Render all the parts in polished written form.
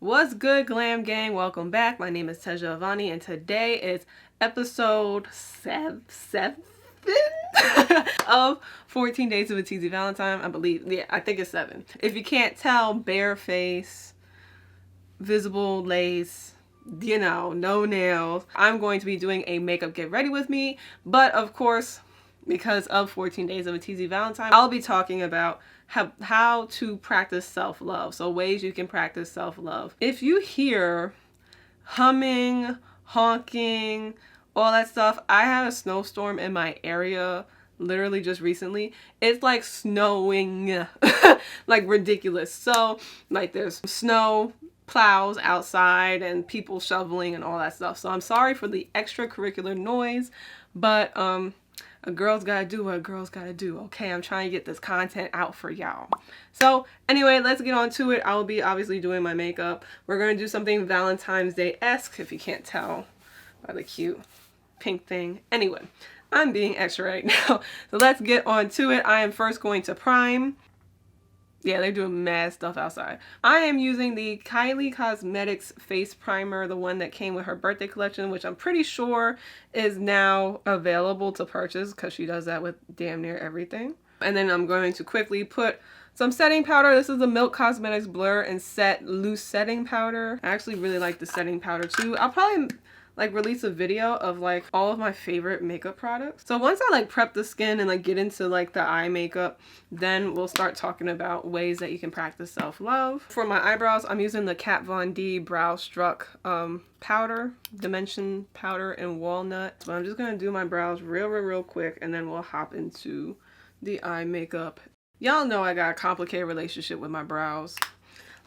What's good, Glam Gang? Welcome back. My name is Tehja and today is episode 7 of 14 Days of a Teezy Valentine, I believe. Yeah, I think it's 7. If you can't tell, bare face, visible lace, you know, no nails. I'm going to be doing a makeup get ready with me, but of course, because of 14 Days of a Teezy Valentine, I'll be talking about how to practice self-love. So ways you can practice self-love. If you hear humming, honking, all that stuff, I had a snowstorm in my area literally just recently. It's like snowing like ridiculous. So like there's snow plows outside and people shoveling and all that stuff. So I'm sorry for the extracurricular noise, but a girl's gotta do what a girl's gotta do, okay? I'm trying to get this content out for y'all. So anyway, let's get on to it. I will be obviously doing my makeup. We're gonna do something Valentine's Day-esque, if you can't tell by the cute pink thing. Anyway, I'm being extra right now. So let's get on to it. I am first going to prime. Yeah, they're doing mad stuff outside. I am using the Kylie Cosmetics face primer, the one that came with her birthday collection, which I'm pretty sure is now available to purchase because she does that with damn near everything. And then I'm going to quickly put some setting powder. This is the Milk Cosmetics Blur and Set Loose Setting Powder. I actually really like the setting powder too. I'll probably like release a video of like all of my favorite makeup products. So once I like prep the skin and like get into like the eye makeup, then we'll start talking about ways that you can practice self-love. For my eyebrows, I'm using the Kat Von D Brow Struck powder, Dimension powder in Walnut. So I'm just gonna do my brows real quick and then we'll hop into the eye makeup. Y'all know I got a complicated relationship with my brows.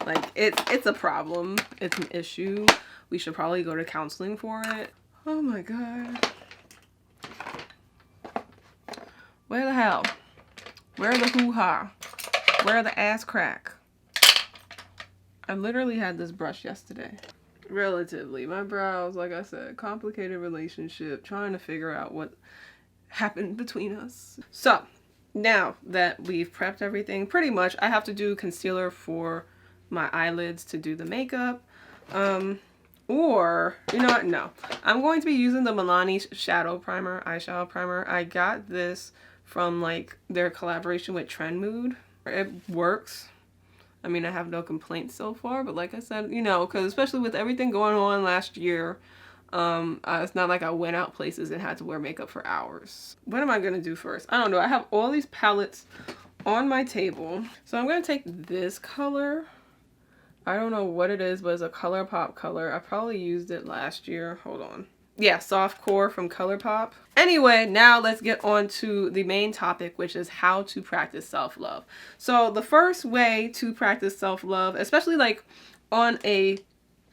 Like it's a problem, it's an issue. We should probably go to counseling for it. Oh my god. Where the hell? Where the hoo-ha? Where the ass crack? I literally had this brush yesterday. Relatively. My brows, like I said, complicated relationship. Trying to figure out what happened between us. So, now that we've prepped everything, pretty much I have to do concealer for my eyelids to do the makeup. Or, you know what, no. I'm going to be using the Milani eyeshadow primer. I got this from like their collaboration with Trend Mood. It works. I mean, I have no complaints so far, but like I said, you know, because especially with everything going on last year, it's not like I went out places and had to wear makeup for hours. What am I going to do first? I don't know. I have all these palettes on my table. So I'm going to take this color. I don't know what it is, but it's a Colourpop color. I probably used it last year. Hold on. Yeah, Soft Core from Colourpop. Anyway, now let's get on to the main topic, which is how to practice self-love. So the first way to practice self-love, especially like on a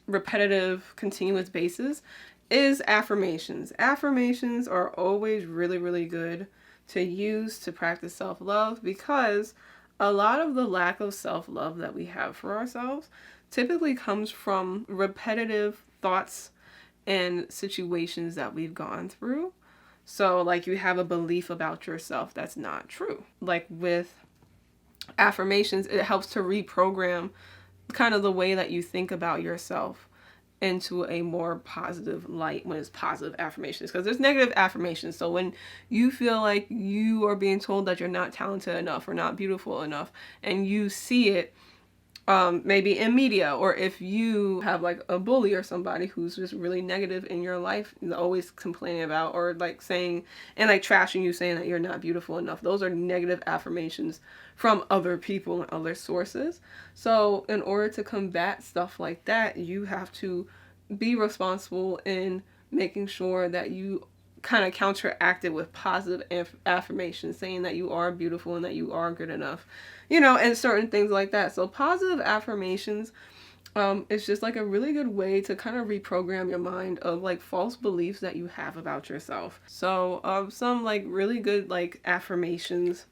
repetitive, continuous basis, is affirmations. Affirmations are always really good to use to practice self-love because a lot of the lack of self-love that we have for ourselves typically comes from repetitive thoughts and situations that we've gone through. So like you have a belief about yourself that's not true. Like with affirmations, it helps to reprogram kind of the way that you think about yourself into a more positive light when it's positive affirmations, because there's negative affirmations. So when you feel like you are being told that you're not talented enough or not beautiful enough and you see it maybe in media, or if you have like a bully or somebody who's just really negative in your life, always complaining about or like saying and like trashing you, saying that you're not beautiful enough, those are negative affirmations from other people and other sources. So in order to combat stuff like that, you have to be responsible in making sure that you kind of counteract it with positive affirmations, saying that you are beautiful and that you are good enough, you know, and certain things like that. So positive affirmations it's just like a really good way to kind of reprogram your mind of like false beliefs that you have about yourself. So some like really good like affirmations,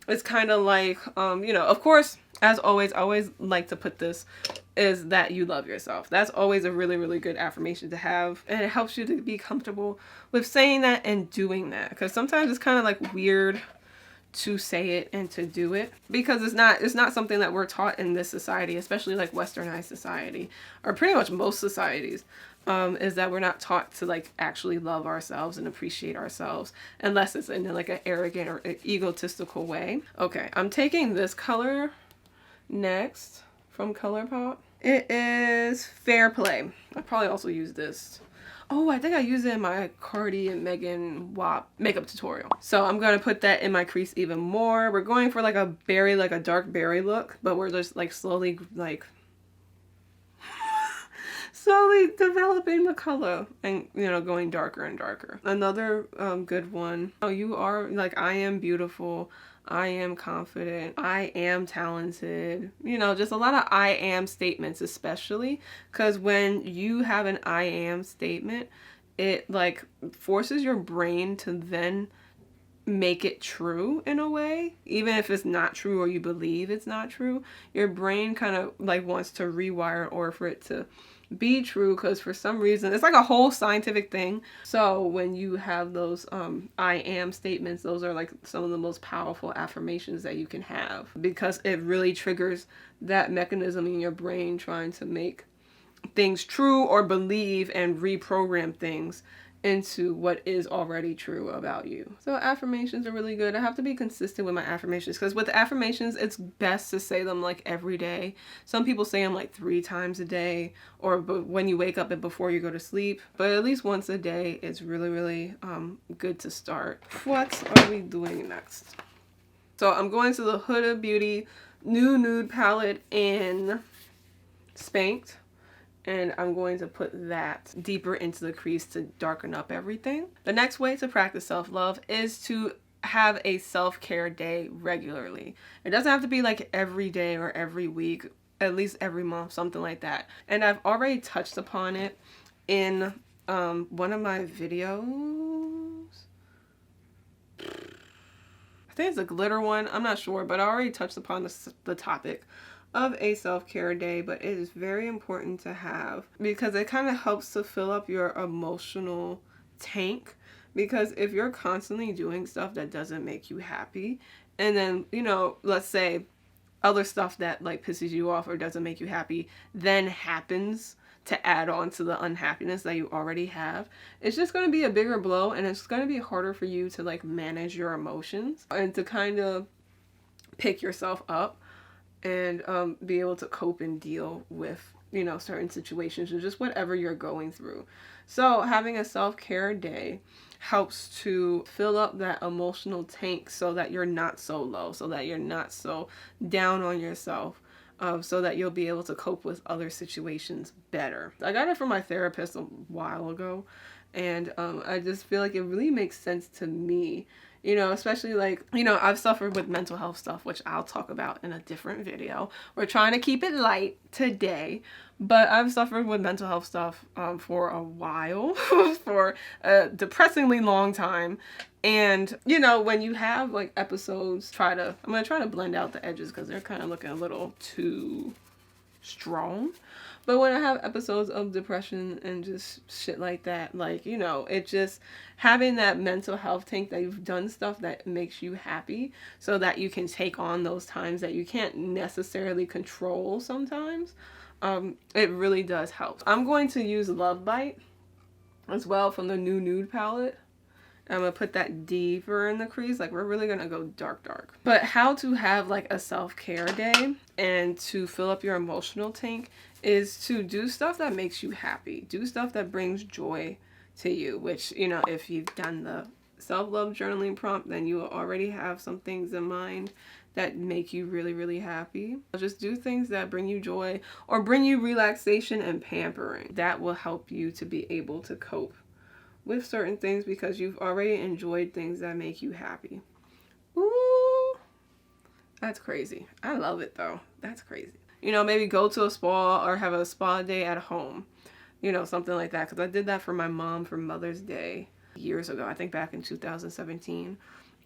it's kind of like you know, of course, as always, I always like to put this, is that you love yourself. That's always a really good affirmation to have, and it helps you to be comfortable with saying that and doing that, because sometimes it's kind of like weird to say it and to do it, because it's not something that we're taught in this society, especially like westernized society, or pretty much most societies, is that we're not taught to like actually love ourselves and appreciate ourselves, unless it's in like an arrogant or egotistical way. Okay, I'm taking this color next from Colourpop. It is Fair Play. I probably also use this. Oh, I think I used it in my Cardi and Megan WAP makeup tutorial. So I'm going to put that in my crease even more. We're going for like a berry, like a dark berry look, but we're just like slowly developing the color and, you know, going darker and darker. Another good one. Oh, you are like, I am beautiful. I am confident. I am talented. You know, just a lot of I am statements, especially because when you have an I am statement, it like forces your brain to then make it true in a way. Even if it's not true or you believe it's not true, your brain kind of like wants to rewire or for it to be true, because for some reason it's like a whole scientific thing. So when you have those I am statements, those are like some of the most powerful affirmations that you can have, because it really triggers that mechanism in your brain trying to make things true or believe and reprogram things into what is already true about you. So affirmations are really good. I have to be consistent with my affirmations, because with affirmations, it's best to say them like every day. Some people say them like 3 times a day, or when you wake up and before you go to sleep. But at least once a day is really, really good to start. What are we doing next? So I'm going to the Huda Beauty new nude palette in Spanked. And I'm going to put that deeper into the crease to darken up everything. The next way to practice self-love is to have a self-care day regularly. It doesn't have to be like every day or every week, at least every month, something like that. And I've already touched upon it in one of my videos. I think it's a glitter one. I'm not sure, but I already touched upon the topic of a self-care day, but it is very important to have, because it kind of helps to fill up your emotional tank. Because if you're constantly doing stuff that doesn't make you happy, and then, you know, let's say other stuff that like pisses you off or doesn't make you happy then happens to add on to the unhappiness that you already have, it's just going to be a bigger blow, and it's going to be harder for you to like manage your emotions and to kind of pick yourself up and be able to cope and deal with, you know, certain situations or just whatever you're going through. So having a self-care day helps to fill up that emotional tank so that you're not so low, so that you're not so down on yourself, so that you'll be able to cope with other situations better. I got it from my therapist a while ago, and I just feel like it really makes sense to me. You know, especially like, you know, I've suffered with mental health stuff, which I'll talk about in a different video. We're trying to keep it light today, but I've suffered with mental health stuff for a while, for a depressingly long time. And, you know, when you have like episodes, I'm going to try to blend out the edges because they're kind of looking a little too strong. But when I have episodes of depression and just shit like that, like, you know, it just having that mental health tank that you've done stuff that makes you happy so that you can take on those times that you can't necessarily control sometimes. It really does help. I'm going to use Love Bite as well from the new Nude palette. I'm going to put that deeper in the crease. Like, we're really going to go dark, dark. But how to have like a self-care day and to fill up your emotional tank is to do stuff that makes you happy. Do stuff that brings joy to you, which, you know, if you've done the self-love journaling prompt, then you already have some things in mind that make you really, really happy. Just do things that bring you joy or bring you relaxation and pampering. That will help you to be able to cope with certain things because you've already enjoyed things that make you happy. Ooh, that's crazy. I love it though. That's crazy. You know, maybe go to a spa or have a spa day at home. You know, something like that. Because I did that for my mom for Mother's Day years ago. I think back in 2017.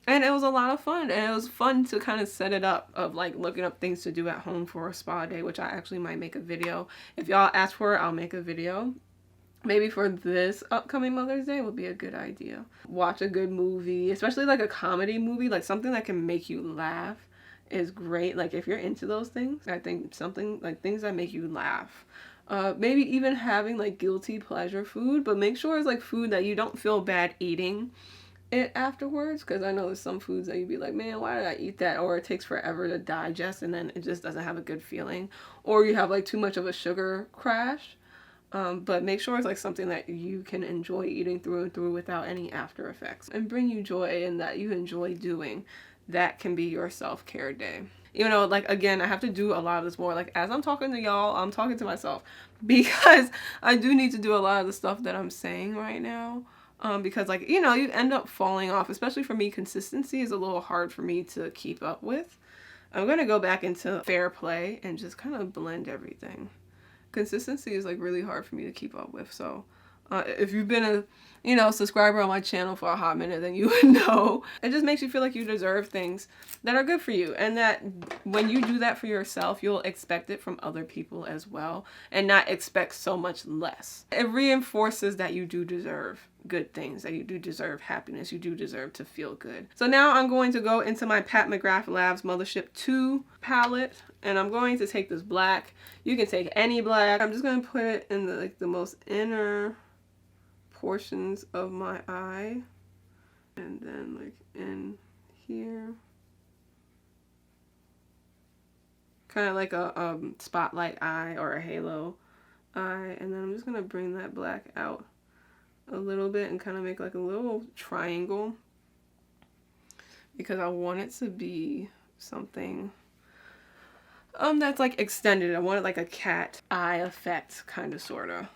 And it was a lot of fun. And it was fun to kind of set it up of like looking up things to do at home for a spa day, which I actually might make a video. If y'all ask for it, I'll make a video. maybe for this upcoming Mother's Day would be a good idea. Watch a good movie, especially like a comedy movie, like something that can make you laugh is great. Like if you're into those things, I think something like things that make you laugh. Maybe even having like guilty pleasure food, but make sure it's like food that you don't feel bad eating it afterwards, because I know there's some foods that you'd be like, man, why did I eat that? Or it takes forever to digest and then it just doesn't have a good feeling, or you have like too much of a sugar crash. But make sure it's like something that you can enjoy eating through and through without any after effects and bring you joy and that you enjoy doing. That can be your self-care day. You know, like, again, I have to do a lot of this more. Like, as I'm talking to y'all, I'm talking to myself because I do need to do a lot of the stuff that I'm saying right now. Because, like, you know, you end up falling off. Especially for me, consistency is a little hard for me to keep up with. I'm going to go back into fair play and just kind of blend everything. Consistency is, like, really hard for me to keep up with. So, if you've been a, you know, subscriber on my channel for a hot minute, then you would know. It just makes you feel like you deserve things that are good for you. And that when you do that for yourself, you'll expect it from other people as well. And not expect so much less. It reinforces that you do deserve good things, that you do deserve happiness, you do deserve to feel good. So now I'm going to go into my Pat McGrath Labs Mothership 2 palette. And I'm going to take this black. You can take any black. I'm just going to put it in the, like, the most inner portions of my eye, and then like in here, kind of like a spotlight eye or a halo eye. And then I'm just gonna bring that black out a little bit and kind of make like a little triangle, because I want it to be something that's like extended. I want it like a cat eye effect, kind of, sorta.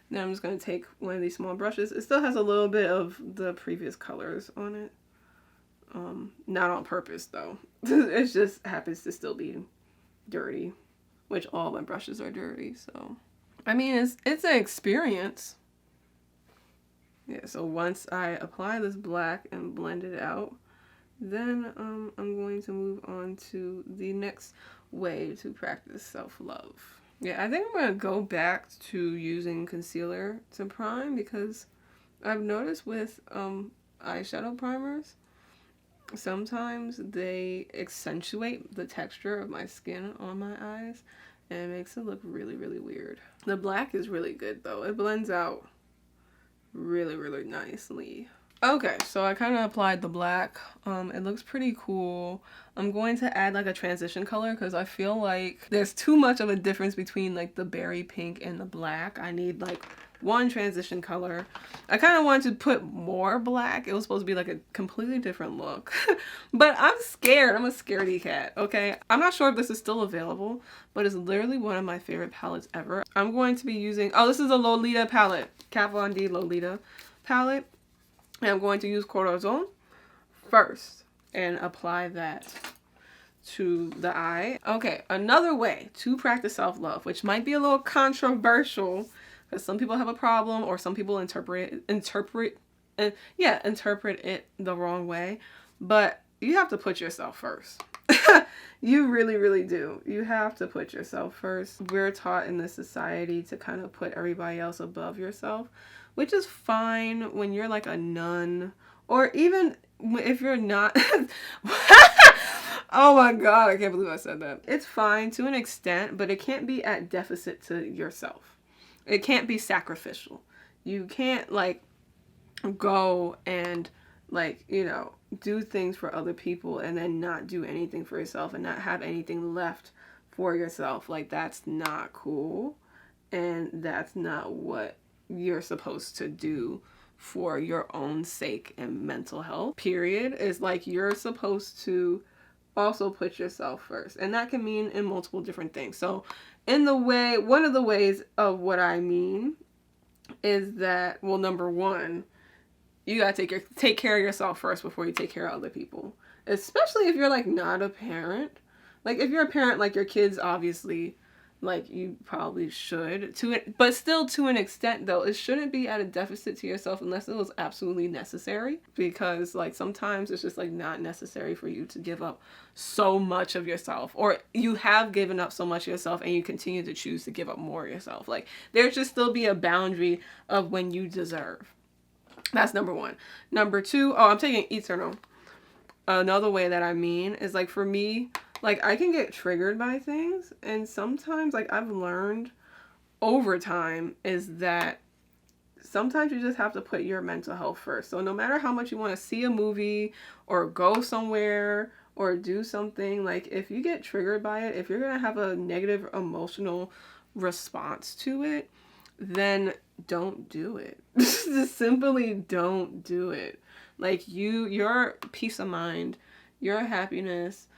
Now I'm just going to take one of these small brushes. It still has a little bit of the previous colors on it. Not on purpose, though. It just happens to still be dirty, which all my brushes are dirty, so. I mean, it's an experience. Yeah, so once I apply this black and blend it out, then I'm going to move on to the next way to practice self-love. Yeah, I think I'm going to go back to using concealer to prime, because I've noticed with eyeshadow primers, sometimes they accentuate the texture of my skin on my eyes, and it makes it look really, really weird. The black is really good, though. It blends out really, really nicely. Okay, so I kind of applied the black. It looks pretty cool. I'm going to add like a transition color because I feel like there's too much of a difference between like the berry pink and the black. I need like one transition color. I kind of wanted to put more black. It was supposed to be like a completely different look. But I'm scared. I'm a scaredy cat, okay? I'm not sure if this is still available, but it's literally one of my favorite palettes ever. I'm going to be using, oh, this is a Lolita palette. Kat Von D Lolita palette. And I'm going to use Corazon first and apply that to the eye. Okay, another way to practice self-love, which might be a little controversial because some people have a problem, or some people interpret it the wrong way, but you have to put yourself first. You really, really do. You have to put yourself first. We're taught in this society to kind of put everybody else above yourself, which is fine when you're like a nun, or even if you're not. Oh my god, I can't believe I said that. It's fine to an extent, but it can't be at deficit to yourself. It can't be sacrificial. You can't like go and like, you know, do things for other people and then not do anything for yourself and not have anything left for yourself. Like, that's not cool, and that's not what you're supposed to do for your own sake and mental health, period. Is like, you're supposed to also put yourself first, and that can mean in multiple different things. So in the way, one of the ways of what I mean is that, well, number one, you gotta take care of yourself first before you take care of other people, especially if you're like not a parent. Like, if you're a parent, like, your kids obviously Like, you probably should, but still to an extent, though. It shouldn't be at a deficit to yourself unless it was absolutely necessary, because, like, sometimes it's just, like, not necessary for you to give up so much of yourself, or you have given up so much of yourself and you continue to choose to give up more of yourself. Like, there should still be a boundary of when you deserve. That's number one. Number two, oh, I'm taking Eterno. Another way that I mean is, like, for me, like, I can get triggered by things, and sometimes, like, I've learned over time is that sometimes you just have to put your mental health first. So no matter how much you want to see a movie or go somewhere or do something, like, if you get triggered by it, if you're going to have a negative emotional response to it, then don't do it. Just simply don't do it. Like, your peace of mind, your happiness,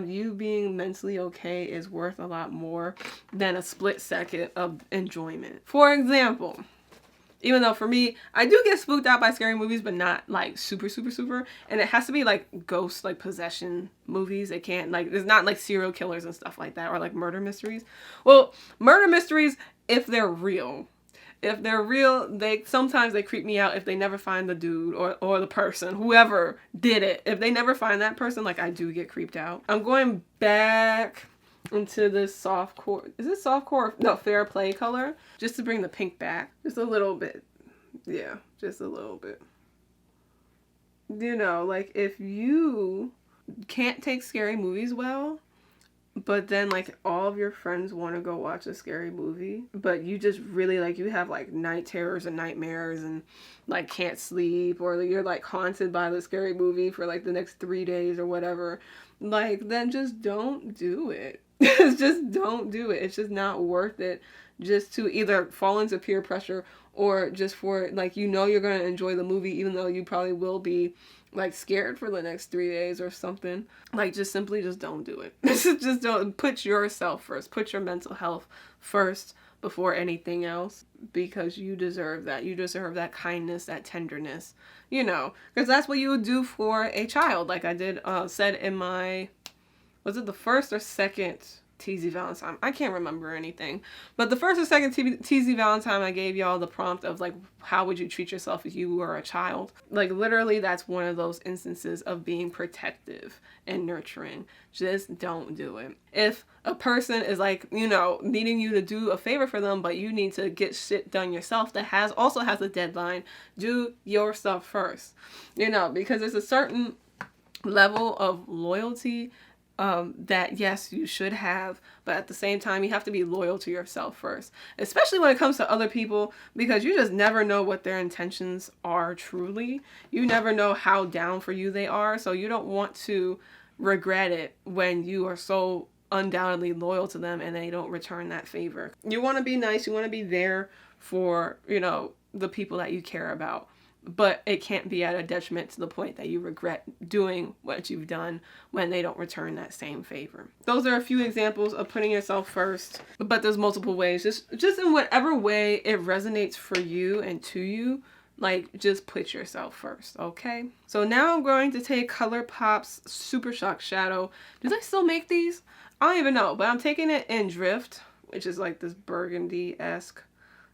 you being mentally okay is worth a lot more than a split second of enjoyment. For example, even though for me, I do get spooked out by scary movies, but not like super, super, super. And it has to be like ghost, like possession movies. It can't, like, it's not like serial killers and stuff like that, or like murder mysteries. Well, murder mysteries, if they're real, sometimes they creep me out if they never find the dude or the person, whoever did it. If they never find that person, like, I do get creeped out. I'm going back into this softcore. Is it softcore? No, fair play color. Just to bring the pink back. Just a little bit. Yeah, just a little bit. You know, like, if you can't take scary movies well, but then, like, all of your friends want to go watch a scary movie, but you just really, like, you have, like, night terrors and nightmares and, like, can't sleep, or you're, like, haunted by the scary movie for, like, the next 3 days or whatever, like, then just don't do it. Just don't do it. It's just not worth it, just to either fall into peer pressure or just for, like, you know you're going to enjoy the movie even though you probably will be, like, scared for the next 3 days or something. Like, just simply just don't do it. Just don't. Put yourself first. Put your mental health first before anything else, because you deserve that. You deserve that kindness, that tenderness, you know, because that's what you would do for a child. Like I did said in my, was it the first or second Teezy Valentine? I can't remember anything. But the first or second Teezy Valentine, I gave y'all the prompt of, like, how would you treat yourself if you were a child? Like, literally, that's one of those instances of being protective and nurturing. Just don't do it. If a person is, like, you know, needing you to do a favor for them, but you need to get shit done yourself that also has a deadline, do your stuff first. You know, because there's a certain level of loyalty that, yes, you should have, but at the same time, you have to be loyal to yourself first, especially when it comes to other people, because you just never know what their intentions are truly. You never know how down for you they are, so you don't want to regret it when you are so undoubtedly loyal to them and they don't return that favor. You want to be nice, you want to be there for, you know, the people that you care about. But it can't be at a detriment to the point that you regret doing what you've done when they don't return that same favor. Those are a few examples of putting yourself first, but there's multiple ways. Just in whatever way it resonates for you and to you, like, just put yourself first, okay? So now I'm going to take Colourpop's Super Shock Shadow. Do they still make these? I don't even know, but I'm taking it in Drift, which is like this burgundy-esque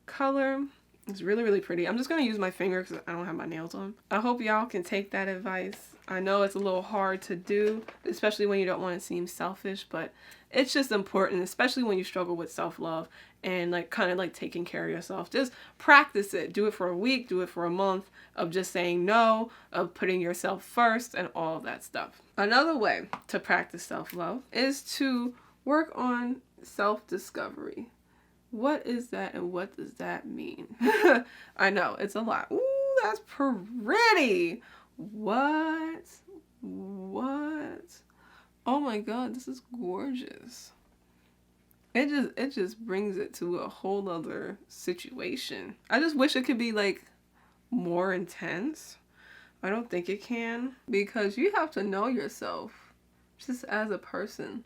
color. It's really, really pretty. I'm just going to use my finger because I don't have my nails on. I hope y'all can take that advice. I know it's a little hard to do, especially when you don't want to seem selfish, but it's just important, especially when you struggle with self-love and, like, kind of like taking care of yourself. Just practice it. Do it for a week, do it for a month of just saying no, of putting yourself first, and all of that stuff. Another way to practice self-love is to work on self-discovery. What is that and what does that mean? I know, it's a lot. Ooh, that's pretty. What? Oh my god, this is gorgeous. It just brings it to a whole other situation. I just wish it could be, like, more intense. I don't think it can, because you have to know yourself just as a person,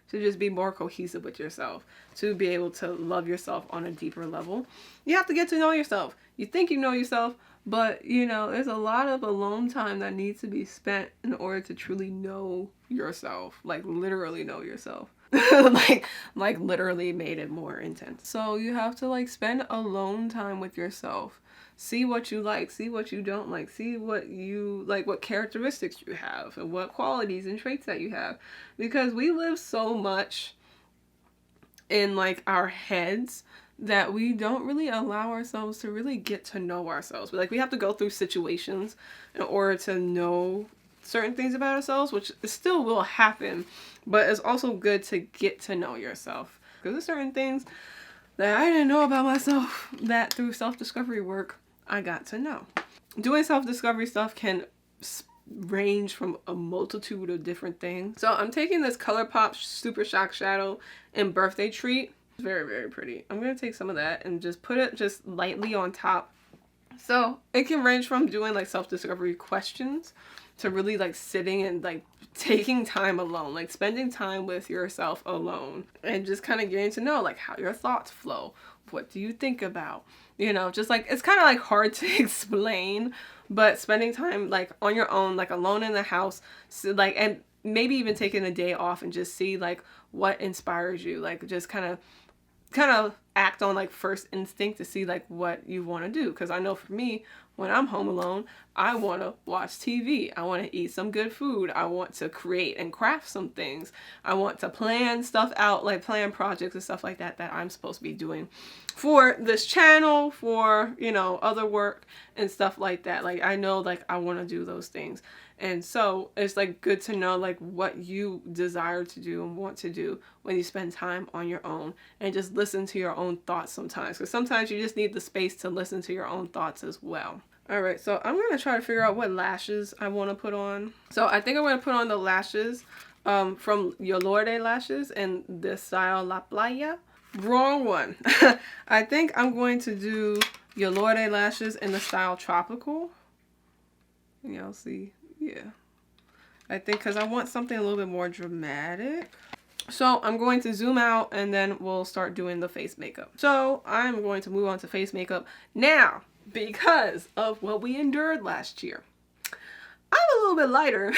to just be more cohesive with yourself, to be able to love yourself on a deeper level. You have to get to know yourself. You think you know yourself, but, you know, there's a lot of alone time that needs to be spent in order to truly know yourself, like, literally know yourself. like literally made it more intense. So you have to like spend alone time with yourself. See what you like, see what you don't like, see what you like, what characteristics you have, and what qualities and traits that you have. Because we live so much in like our heads that we don't really allow ourselves to really get to know ourselves. But like we have to go through situations in order to know certain things about ourselves, which still will happen, but it's also good to get to know yourself. Because there's certain things that I didn't know about myself that through self-discovery work I got to know. Doing self-discovery stuff can range from a multitude of different things. So I'm taking this Colourpop Super Shock Shadow in Birthday Treat. It's very, very pretty. I'm going to take some of that and just put it just lightly on top. So it can range from doing like self-discovery questions to really like sitting and like taking time alone, like spending time with yourself alone and just kind of getting to know like how your thoughts flow. What do you think about? You know, just like it's kind of like hard to explain, but spending time like on your own, like alone in the house, so, like, and maybe even taking a day off and just see like what inspires you, like just kind of act on like first instinct to see like what you want to do. Because I know for me, when I'm home alone, I want to watch TV. I want to eat some good food. I want to create and craft some things. I want to plan stuff out, like plan projects and stuff like that that I'm supposed to be doing for this channel, for, you know, other work and stuff like that. Like I know like I want to do those things. And so it's like good to know like what you desire to do and want to do when you spend time on your own and just listen to your own thoughts sometimes. Because sometimes you just need the space to listen to your own thoughts as well. All right, so I'm going to try to figure out what lashes I want to put on. So I think I'm going to put on the lashes from Yalorde lashes in this style La Playa. Wrong one. I think I'm going to do Yalorde lashes in the style Tropical. Y'all see? Yeah. I think because I want something a little bit more dramatic. So I'm going to zoom out and then we'll start doing the face makeup. So I'm going to move on to face makeup now because of what we endured last year. I'm a little bit lighter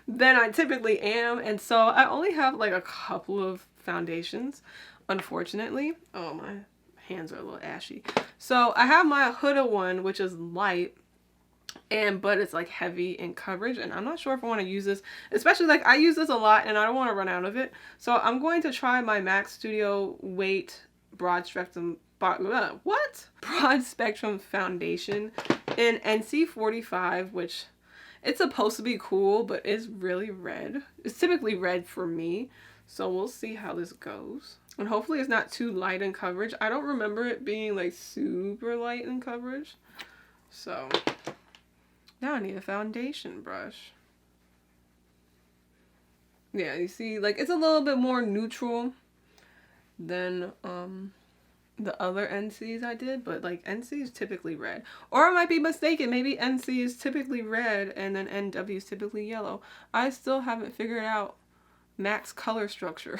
than I typically am, and so I only have like a couple of foundations, unfortunately. Oh, my hands are a little ashy. So I have my Huda one, which is light, but it's like heavy in coverage, and I'm not sure if I want to use this, especially like I use this a lot and I don't want to run out of it. So I'm going to try my MAC Studio Weight Broad Spectrum Broad Spectrum Foundation in NC45, which it's supposed to be cool, but it's really red. It's typically red for me, so we'll see how this goes. And hopefully it's not too light in coverage. I don't remember it being like super light in coverage. So now I need a foundation brush. Yeah, you see, like it's a little bit more neutral than the other NCs I did, but like NC is typically red. Or I might be mistaken, maybe NC is typically red and then NW is typically yellow. I still haven't figured out MAC's color structure.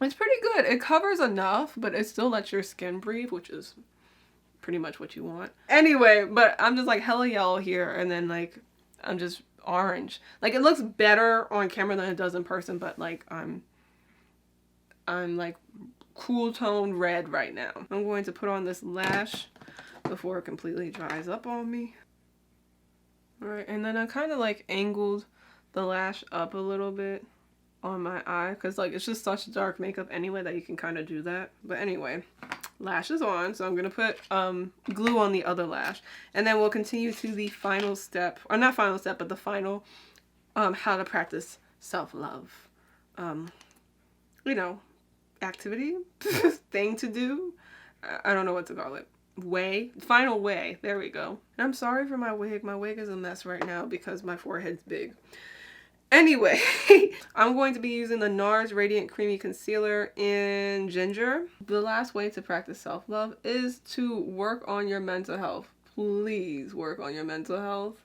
It's pretty good. It covers enough, but it still lets your skin breathe, which is pretty much what you want. Anyway, but I'm just like hella yellow here, and then like I'm just orange. Like it looks better on camera than it does in person, but like I'm like cool tone red right now. I'm going to put on this lash before it completely dries up on me. Alright, and then I kind of like angled the lash up a little bit on my eye because like it's just such dark makeup anyway that you can kind of do that. But anyway, lash is on, so I'm gonna put glue on the other lash, and then we'll continue to the final step, or not final step, but the final how to practice self-love, you know, activity thing to do. I don't know what to call it. Final way. There we go. And I'm sorry for my wig. My wig is a mess right now because my forehead's big. Anyway, I'm going to be using the NARS Radiant Creamy Concealer in Ginger. The last way to practice self-love is to work on your mental health. Please work on your mental health.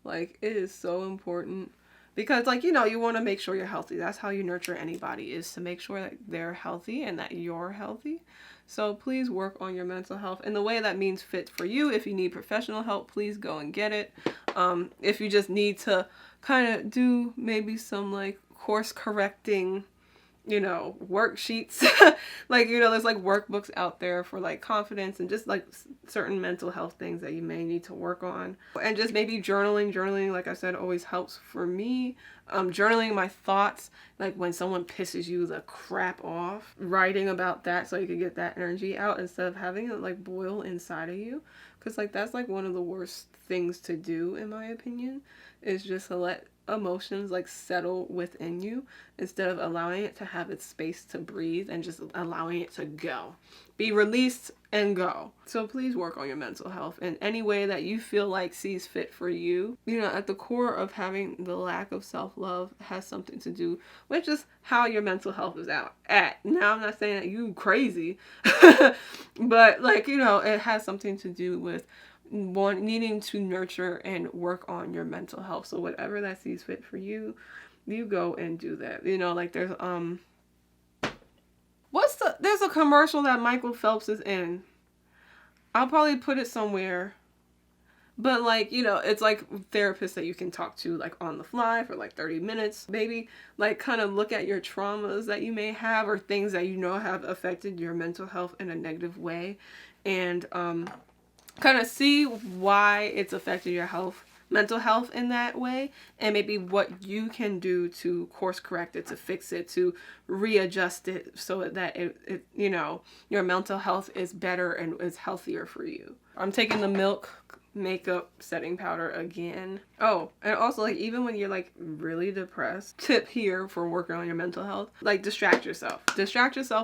Like, it is so important. Because, like, you know, you want to make sure you're healthy. That's how you nurture anybody, is to make sure that they're healthy and that you're healthy. So please work on your mental health in the way that means fit for you. If you need professional help, please go and get it. If you just need to kind of do maybe some like course correcting you know, worksheets. Like, you know, there's like workbooks out there for like confidence and just like certain mental health things that you may need to work on. And just maybe journaling, like I said, always helps for me. Journaling my thoughts, like when someone pisses you the crap off, writing about that so you can get that energy out instead of having it like boil inside of you. Because like that's like one of the worst things to do, in my opinion, is just to let emotions like settle within you instead of allowing it to have its space to breathe and just allowing it to go, be released and go. So please work on your mental health in any way that you feel like sees fit for you. You know, at the core of having the lack of self-love has something to do with just how your mental health is at. Now, I'm not saying that you crazy, but like, you know, it has something to do with needing to nurture and work on your mental health. So whatever that sees fit for you, you go and do that. You know, like there's there's a commercial that Michael Phelps is in. I'll probably put it somewhere. But like, you know, it's like therapists that you can talk to like on the fly for like 30 minutes. Maybe like kind of look at your traumas that you may have or things that you know have affected your mental health in a negative way, and kind of see why it's affected your mental health in that way, and maybe what you can do to course correct it, to fix it, to readjust it so that it you know, your mental health is better and is healthier for you. I'm taking the Milk makeup setting powder again. Oh, and also like even when you're like really depressed, tip here for working on your mental health, like distract yourself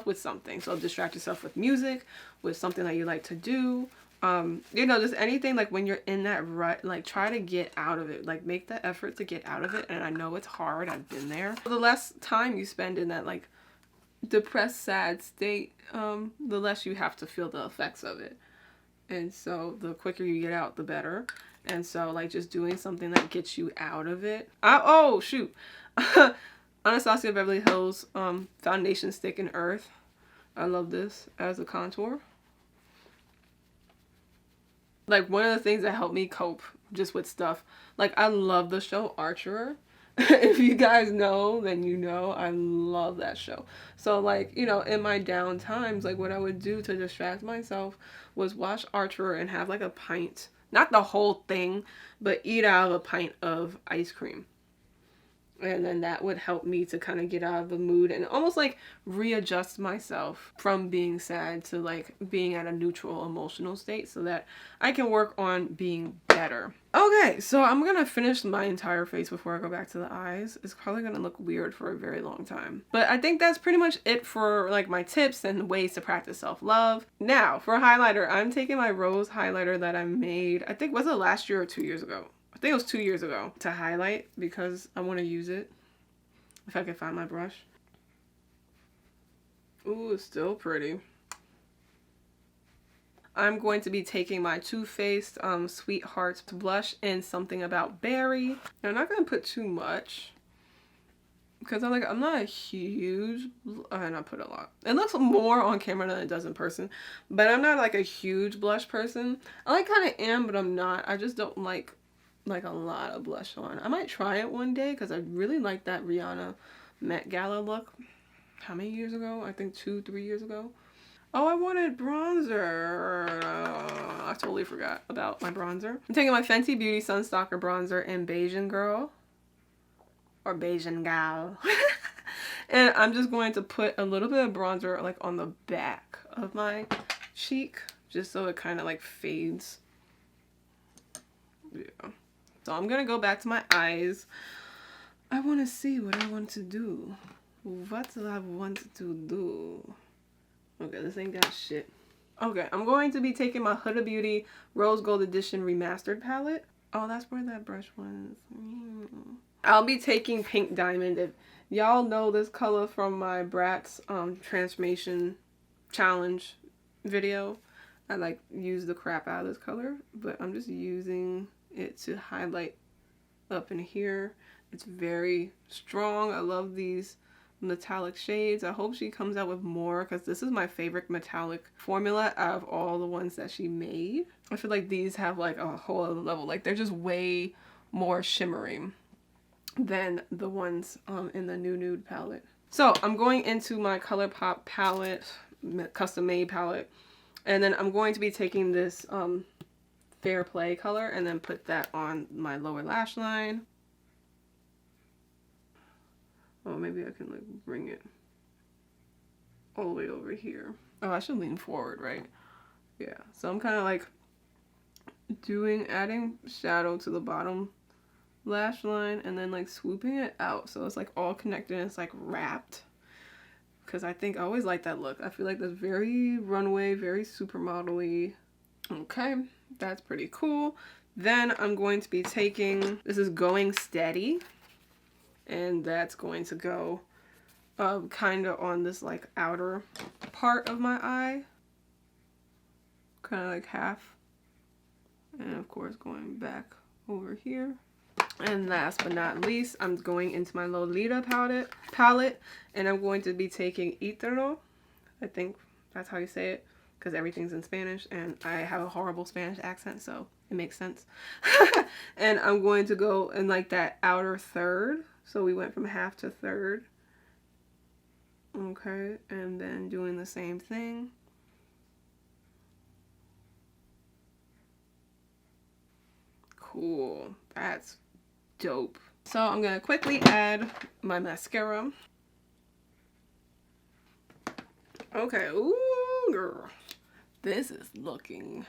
with something. So distract yourself with music, with something that you like to do. You know, just anything, like when you're in that rut, like try to get out of it, like make the effort to get out of it. And I know it's hard, I've been there. The less time you spend in that like depressed, sad state, the less you have to feel the effects of it. And so the quicker you get out, the better. And so like just doing something that gets you out of it. Oh shoot. Anastasia Beverly Hills foundation stick in Earth. I love this as a contour. Like one of the things that helped me cope just with stuff, like I love the show Archer. If you guys know, then you know I love that show. So like, you know, in my down times, like what I would do to distract myself was watch Archer and have like a pint, not the whole thing, but eat out of a pint of ice cream. And then that would help me to kind of get out of the mood and almost like readjust myself from being sad to like being at a neutral emotional state so that I can work on being better. Okay, so I'm gonna finish my entire face before I go back to the eyes. It's probably gonna look weird for a very long time. But I think that's pretty much it for like my tips and ways to practice self-love. Now, for highlighter, I'm taking my rose highlighter that I made, I think, was it last year or 2 years ago? I think it was 2 years ago, to highlight because I want to use it. If I can find my brush. Ooh, it's still pretty. I'm going to be taking my Too Faced Sweethearts blush in Something About Berry. I'm not going to put too much because I'm not a huge, and I put a lot. It looks more on camera than it does in person, but I'm not like a huge blush person. I like kind of am, but I'm not. I just don't like a lot of blush on. I might try it one day because I really like that Rihanna Met Gala look. How many years ago? I think 2-3 years ago. Oh, I wanted bronzer. I totally forgot about my bronzer. I'm taking my Fenty Beauty Sun Stalkr bronzer in Bayjan Girl. Or Bayjan Gyal. And I'm just going to put a little bit of bronzer like on the back of my cheek. Just so it kind of like fades. Yeah. So I'm gonna go back to my eyes. I want to see what I want to do. What do I want to do? Okay, this ain't got shit. Okay, I'm going to be taking my Huda Beauty Rose Gold Edition Remastered palette. Oh, that's where that brush was. I'll be taking Pink Diamond. If y'all know this color from my Bratz transformation challenge video, I like use the crap out of this color, but I'm just using it to highlight up in here. It's very strong. I love these metallic shades. I hope she comes out with more because this is my favorite metallic formula out of all the ones that she made. I feel like these have like a whole other level. Like they're just way more shimmering than the ones in the Nude palette. So I'm going into my Colourpop palette, custom made palette, and then I'm going to be taking this Fair Play color and then put that on my lower lash line. Oh, maybe I can like bring it all the way over here. Oh, I should lean forward, right? Yeah, so I'm kind of like adding shadow to the bottom lash line and then like swooping it out so it's like all connected and it's like wrapped, because I think I always like that look. I feel like that's very runway, very supermodel-y. Okay, that's pretty cool. Then I'm going to be taking, this is Going Steady, and that's going to go kind of on this like outer part of my eye, kind of like half, and of course going back over here. And last but not least, I'm going into my Lolita palette, and I'm going to be taking Eterno. I think that's how you say it, because everything's in Spanish, and I have a horrible Spanish accent, so it makes sense. And I'm going to go in like that outer third. So we went from half to third. Okay, and then doing the same thing. Cool, that's dope. So I'm gonna quickly add my mascara. Okay, ooh girl, this is looking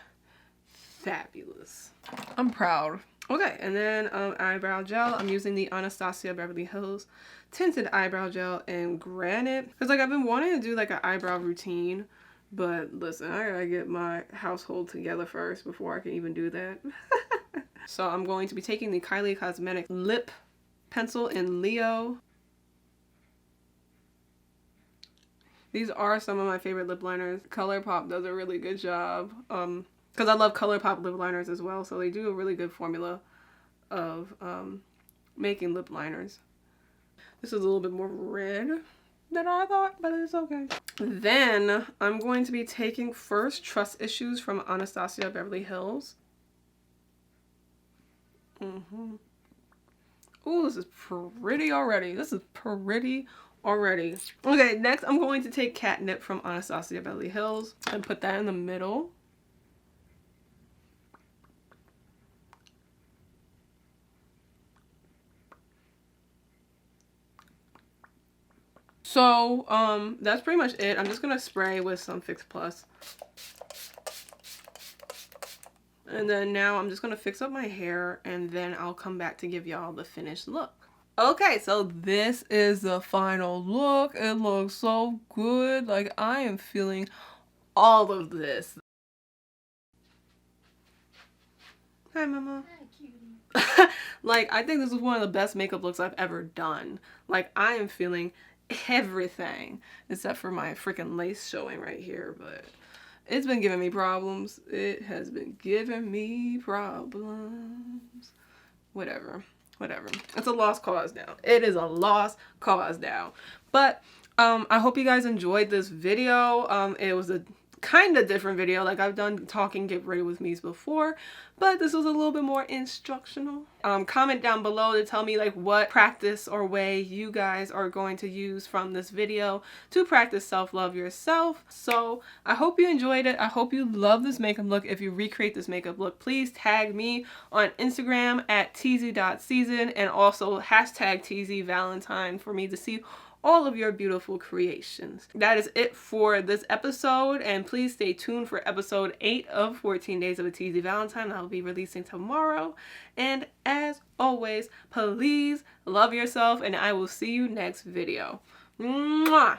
fabulous. I'm proud. Okay, and then eyebrow gel. I'm using the Anastasia Beverly Hills Tinted Eyebrow Gel in Granite. Because like I've been wanting to do like an eyebrow routine. But listen, I gotta get my household together first before I can even do that. So I'm going to be taking the Kylie Cosmetics Lip Pencil in Leo. These are some of my favorite lip liners. Colourpop does a really good job. Because I love Colourpop lip liners as well, so they do a really good formula of making lip liners. This is a little bit more red than I thought, but it's okay. Then I'm going to be taking First Trust Issues from Anastasia Beverly Hills. Ooh, this is pretty already. This is pretty already. Okay, next I'm going to take Catnip from Anastasia Beverly Hills and put that in the middle. So, that's pretty much it. I'm just gonna spray with some Fix Plus. And then now I'm just gonna fix up my hair and then I'll come back to give y'all the finished look. Okay, so this is the final look. It looks so good. Like, I am feeling all of this. Hi, Mama. Hi, cutie. Like, I think this is one of the best makeup looks I've ever done. Like, I am feeling everything except for my freaking lace showing right here, but it's been giving me problems. It has been giving me problems. Whatever. It's a lost cause now. It is a lost cause now. But I hope you guys enjoyed this video. It was a kind of different video. Like, I've done talking get ready with me's before, but this was a little bit more instructional. Comment down below to tell me like what practice or way you guys are going to use from this video to practice self-love yourself. So I hope you enjoyed it. I hope you love this makeup look. If you recreate this makeup look, please tag me on Instagram at teezy.season and also hashtag Teezy Valentine for me to see all of your beautiful creations. That is it for this episode, and please stay tuned for episode 8 of 14 Days of a Teezy Valentine. I'll be releasing tomorrow. And as always, please love yourself, and I will see you next video. Mwah!